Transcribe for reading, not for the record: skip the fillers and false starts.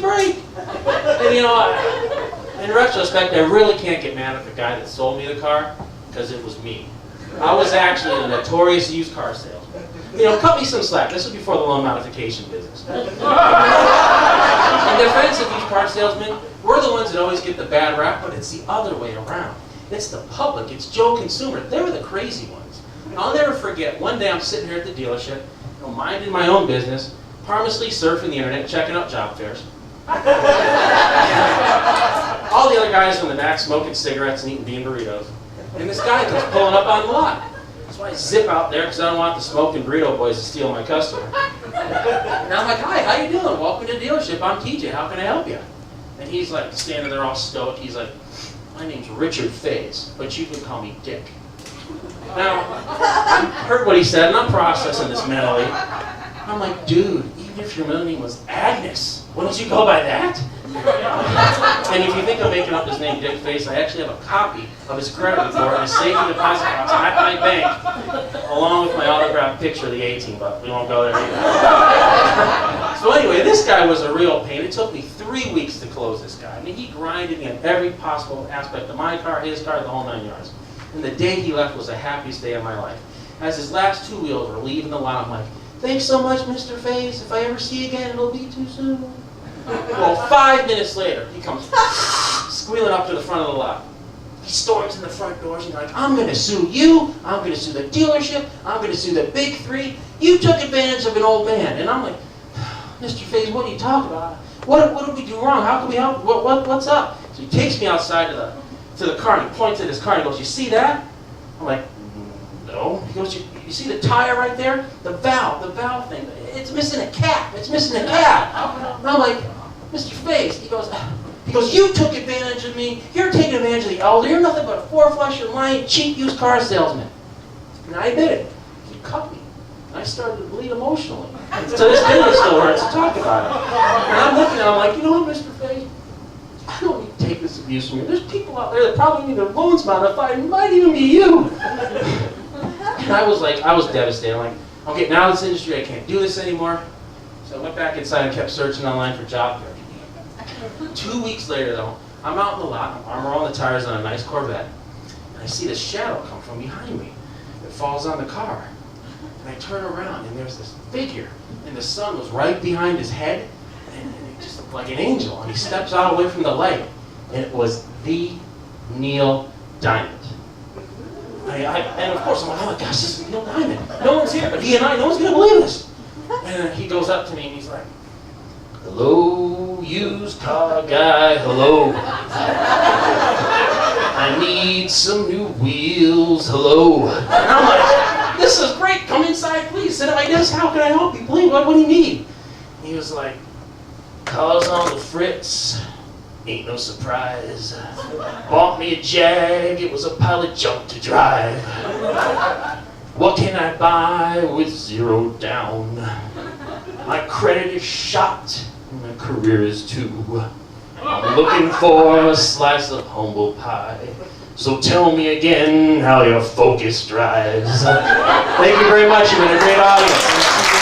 break. And you know, in retrospect, I really can't get mad at the guy that sold me the car, because it was me. I was actually a notorious used car salesman. You know, cut me some slack. This was before the loan modification business. And defensive used car salesmen, we're the ones that always get the bad rap, but it's the other way around. It's the public, it's Joe Consumer. They're the crazy ones. And I'll never forget, one day I'm sitting here at the dealership, you know, minding my own business, harmlessly surfing the internet, checking out job fairs. All the other guys in the back smoking cigarettes and eating bean burritos. And this guy comes pulling up on the lot. So I zip out there because I don't want the smoking burrito boys to steal my customer. And I'm like, hi, how you doing? Welcome to the dealership. I'm TJ. How can I help you? And he's like standing there all stoic. He's like, my name's Richard Faze, but you can call me Dick. Now, I heard what he said, and I'm processing this mentally. I'm like, dude, even if your middle name was Agnes, wouldn't you go by that? And if you think I'm making up his name, Dick Face, I actually have a copy of his credit report in a safety deposit box at my bank, along with my autographed picture of the A-team, but we won't go there either. So anyway, this guy was a real pain. It took me 3 weeks to close this guy. I mean, he grinded me in every possible aspect of my car, his car, the whole 9 yards. And the day he left was the happiest day of my life. As his last two wheels were leaving the lot, I'm like, thanks so much, Mr. Faze. If I ever see you again, it'll be too soon. Well, 5 minutes later, he comes squealing up to the front of the lot. He storms in the front doors and he's like, I'm going to sue you, I'm going to sue the dealership, I'm going to sue the big three. You took advantage of an old man. And I'm like, Mr. Faze, what are you talking about? What did we do wrong? How can we help? What's up? So he takes me outside to the car and he points at his car and he goes, you see that? I'm like, no. He goes, you see the tire right there? The valve thing. It's missing a cap. It's missing a cap. And I'm like, Mr. Faze, he goes, you took advantage of me. You're taking advantage of the elder. You're nothing but a four-flusher, lying, cheap used car salesman. And I admit it. He cut me. And I started to bleed emotionally. And to this day, it still hurts to talk about it. And I'm looking at him like, you know what, Mr. Faze? I don't need to take this abuse from you. There's people out there that probably need their loans modified. It might even be you. And I was devastated. I'm like, I'm getting out of this industry. I can't do this anymore. So I went back inside and kept searching online for job fairs. 2 weeks later, though, I'm out in the lot, I'm armor all the tires on a nice Corvette, and I see this shadow come from behind me. It falls on the car. And I turn around, and there's this figure, and the sun was right behind his head, and it just looked like an angel. And he steps out away from the light, and it was the Neil Diamond. And of course, I'm like, oh my gosh, this is Neil Diamond. No one's here, but he and I, no one's going to believe this. And he goes up to me, and he's like, hello, used car guy, hello. I need some new wheels, hello. And I'm like, this is great, come inside, please. Sit at my desk, how can I help you, please? What do you need? And he was like, car's on the fritz, ain't no surprise. Bought me a Jag, it was a pile of junk to drive. What can I buy with 0 down? My credit is shot, my career is too. I'm looking for a slice of humble pie. So tell me again how your Focus drives. Thank you very much. You've been a great audience.